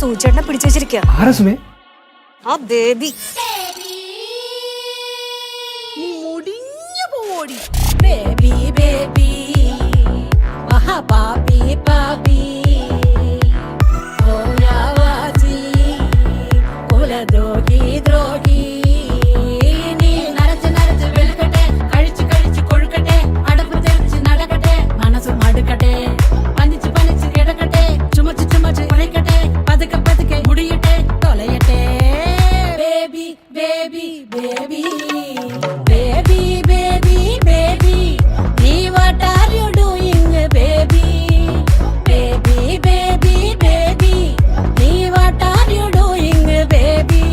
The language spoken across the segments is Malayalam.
സൂചേട്ടനെ പിടിച്ചു വെച്ചിരിക്കുക. ആരാ സുമേ? ആ ബേബി. മുടിഞ്ഞു പോടി ബേബി ബേബി മഹാപാപി പാപി ഓയാവാജി കുലദ്രോഹി ദ്രോഹി നീ നരച്ച് നരച്ച് വെളുക്കട്ടെ കഴിച്ച് കഴിച്ച് കൊഴുക്കട്ടെ അടപ്പ് തെറിച്ച് നടക്കട്ടെ മനസ്സ് മടുക്കട്ടെ പനിച്ച് പനിച്ച് കിടക്കട്ടെ ചുമച്ച് ചുമച്ച് കുറയ്ക്കട്ടെ പതുക്കെ പതുക്കെ മുടിയട്ടെ തൊലയട്ടെ baby baby baby baby baby baby nee what are you doing baby baby baby baby nee what are you doing baby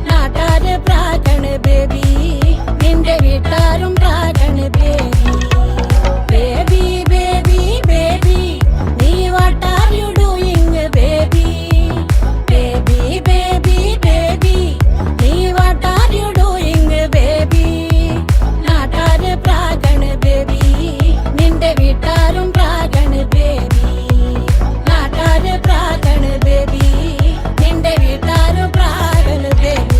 naatare pragan baby ninde vittarum pragan baby baby baby baby nee what are you doing baby baby baby baby nee what are you doing baby നാട്ടാര് പ്രാഗണ് ബേബി നിന്റെ വീട്ടാരും പ്രാഗണ് ബേബി നാട്ടാര് പ്രാഗണ് ബേബി നിന്റെ വീട്ടാരും പ്രാഗണ് ബേബി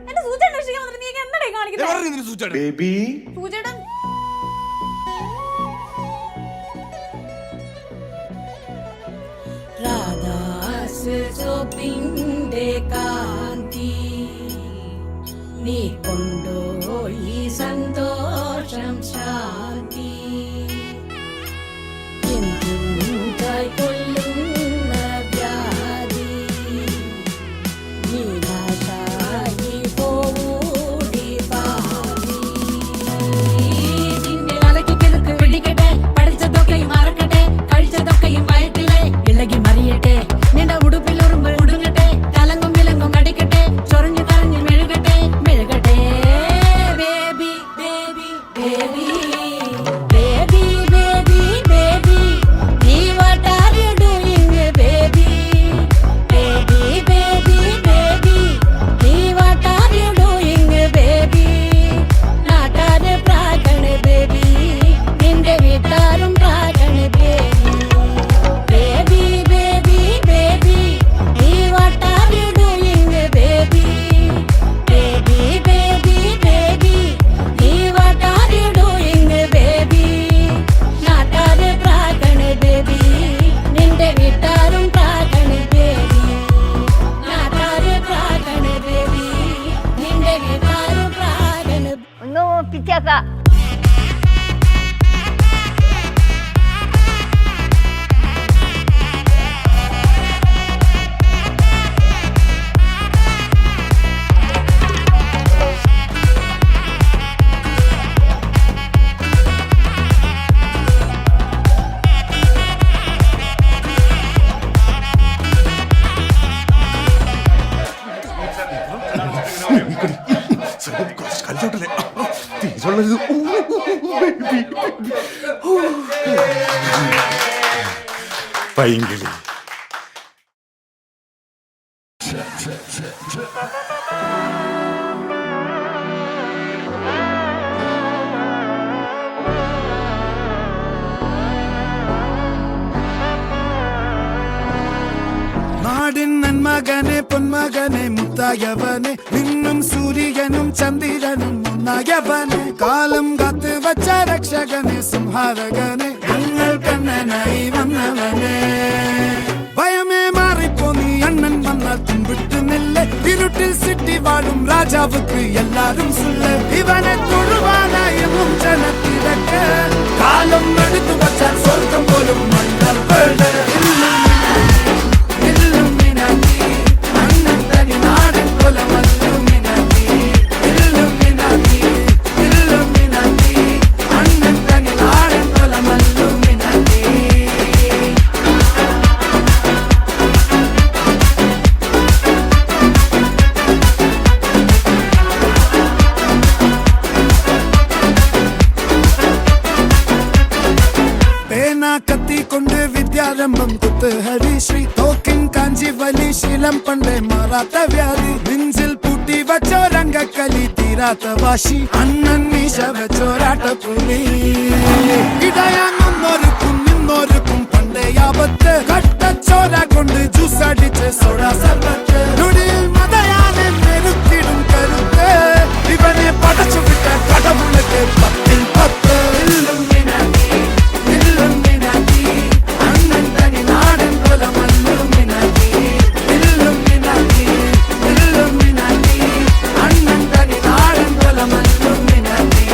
എന്റെ സൂചേട്ടനെ രക്ഷിക്കാൻ വന്നിട്ട് നീ എന്താടേ കാണിക്കുന്നത്? ബേബി സൂചേട്ടൻ രാധാസ് സോപ്പിന്റെ കാന്തി നീ കൊണ്ടുപോയി സന്തോഷം ശാന്തി എന്തും കൈക്കൊള്ളുന്ന വ്യാധി നിരാശായി പോവൂടി പാവി നിന്നെ അലക്കി കിഴക്ക് പിടിക്കട്ടെ പഠിച്ചതൊക്കെയും മറക്കട്ടെ കഴിച്ചതൊക്കെയും വയറ്റിലെ ഇളകി മറിയട്ടെ നിന്റെ ഉടുപ്പിൽ ഉറുമ്പ് ഉടുങ്ങട്ടെ തലങ്ങും വിലങ്ങും അടിക്കട്ടെ ചൊറിഞ്ഞു കറഞ്ഞു മെഴുകട്ടെ മെഴുകട്ടെ baby baby baby baby baby baby നീ what are you doing baby baby baby baby നീ what are you doing baby നാട്ടാര് പ്രാഗണ് ബേബി നിന്റെ വീട്ടാരും പ്രാഗണ് ബേബി baby baby baby നീ what are you doing baby baby baby baby നീ what are you doing baby നാട്ടാര് പ്രാഗണ് ബേബി നിന്റെ വീട്ടാരും പ്രാഗണ് ബേബി നാട്ടാര് പ്രാഗണ് ബേബി നിന്റെ വീട്ടാരും പ്രാഗണ് ഒന്ന് പിച്ചാക്ക. കളിച്ചോട്ടല്ലേ തിരിച്ചുള്ളത്. പൈങ്കിളി നാടിൻ നന്മകനെ പൊന്മകനെ മുത്തായവനെ നിന്നും സൂര്യനും ചന്ദ്രനും ഒന്നായവനെ കാലം കാത്ത് വച്ച രക്ഷകനെ സംഹാരകനെ ഞങ്ങൾ കണ്ണനായി വന്നവനെ ഭയമേ മാറിപ്പോ നീ അണ്ണൻ വന്നാൽ തുമ്പിട്ടുന്നില്ല ഇരുട്ടിൽ സിറ്റി വാഴും രാജാവുക്ക് എല്ലാരും സുല്ല ഇവനെ തൊഴുവാനായി ജനത്തിരക്ക് കാലം എടുത്തു വച്ചാൽ സ്വർഗം പോലും മണ്ണർവേട് കൊണ്ട് വിദ്യാരംഭം കുത്ത് ഹരിശ്രീ തോക്കിൻ കാഞ്ചി വലി ശീലം പണ്ടേ മാറാത്ത വ്യാധി നെഞ്ചിൽ പൂട്ടി വച്ചോരംഗക്കലി തീരാത്ത വാശി അണ്ണൻ മീശ വെച്ചോരാട്ട പുലി ഇടയാങ്ങൊന്നൊരുക്കും നിന്നൊരുക്കും പണ്ടേ ആപത്ത് കട്ടച്ചോര കൊണ്ട് ജ്യൂസ് അടിച്ച് സോഡ സർബത്ത് നൊടിയിൽ മതയാനെ മെരുക്കിടും കരുത്ത് ഇവനെ പടച്ചു വിട്ട കടവുള്ളക്ക് 10-10 അണ്ണൻ തനി നാടൻ കൊല മല്ലുമിനാക്കി അണ്ണൻ തനി നാടൻ കൊല മല്ലുമിനാക്കി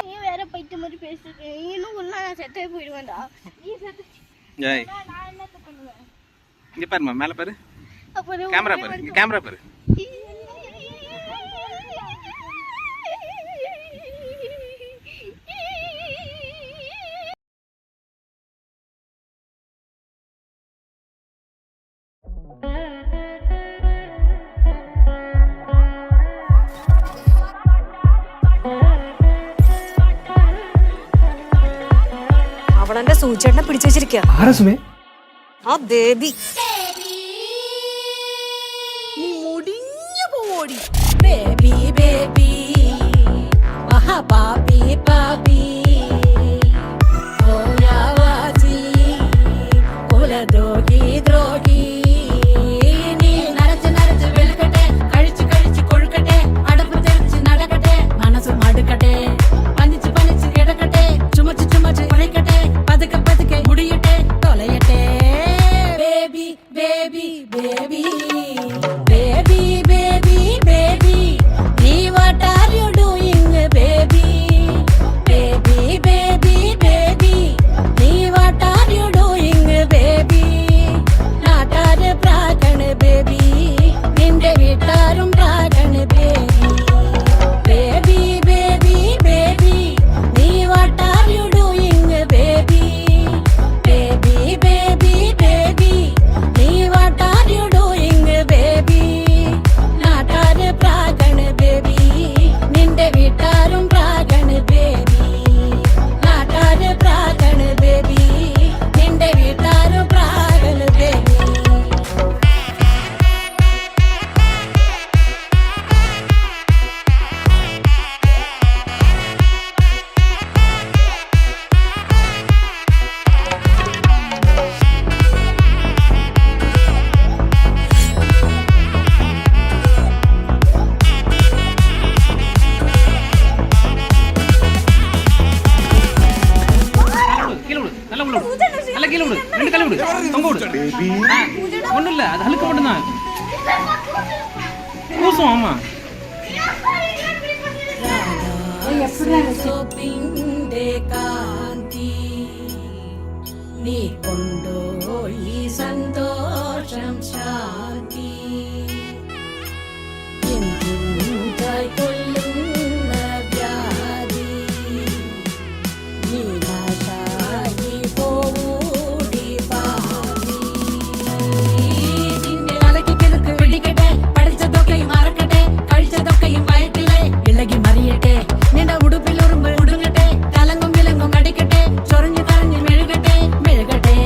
நீ வேற பைத்தியம் மாதிரி பேசுறீங்க இன்னும் ஒன்னா நான் செத்தே போயிடுவேன்டா நீ செத்து ஜெய் நான் என்னத்த பண்ணுவேன் இங்க பாருமா மேல பாரு அப்புறம் கேமரா பாரு இங்க கேமரா பாரு അവളെന്റെ സൂചേട്ടനെ പിടിച്ചു വെച്ചിരിക്കുക ആരാ സുമേ ആ ബേബി നീ മുടിഞ്ഞു പോടി ബേബി ബേബി മഹാപാപി പാപി ഓയാവാസി കുലദ്രോഹി ദ്രോഹി നീ നരച്ച് നരച്ച് വെളുക്കട്ടെ കഴിച്ച് കഴിച്ച് കൊഴുക്കട്ടെ അടപ്പ് തെറിച്ച് നടക്കട്ടെ മനസ്സ് മടുക്കട്ടെ പനിച്ച് പനിച്ച് കിടക്കട്ടെ ചുമച്ച് ചുമച്ച് കുഴക്കട്ടെ പതുക്കെ പതുക്കെ മുടിയട്ടെ തൊലയട്ടെ baby baby baby baby baby baby നീ what are you doing baby baby baby baby നീ what are you doing baby നാട്ടാര് പ്രാകണ് ബേബി നിന്റെ വീട്ടാരും പ്രാകണ് ബേബി ബേബി ബേബി ബേബി നീ what are you doing baby baby baby baby നീ what are you doing baby നാട്ടാര് പ്രാകണ് ബേബി നിന്റെ വീട്ടാരും പ്രാകണ് ബേബി നാട്ടാര് പ്രാകണ് ബേബി നിന്റെ വീട്ടാരും പ്രാകണ് ബേബി கீழே விடு நல்லா உள்ள விடு நல்லா கீழே விடு ரெண்டு கால விடு தொங்க விடு ஒண்ணும் இல்ல அது அழுக்க மட்டும்தான் கூசும் ஆமா സോപ്പിന്റെ കാന്തി നീ കൊണ്ടോയി സന്തോഷം ശാന്തി എന്തുണ്ടായി കൊല്ലുന്ന വ്യാധി നീ നാശായി പോകൂടി പാതി നിന്നെ അലക്കി കിഴക്ക് പിടിക്കട്ടെ പഠിച്ചതൊക്കെയും മറക്കട്ടെ കഴിച്ചതൊക്കെയും വയറ്റിലെ ഇളകി മറിയട്ടെ നിന്റെ ഉടുപ്പിൽ ഉറുമ്പ് ഉടുങ്ങട്ടെ കലങ്ങും വിലങ്ങും അടിക്കട്ടെ ചൊറിഞ്ഞു കറഞ്ഞു മെഴുകട്ടെ മെഴുകട്ടെ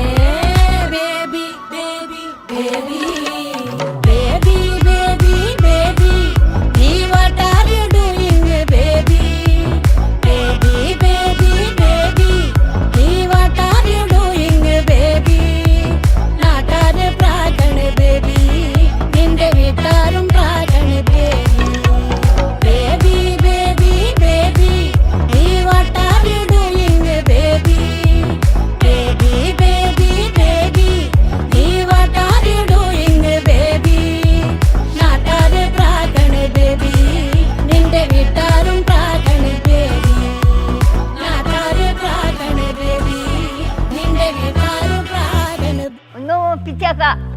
பிடிச்சாக்கா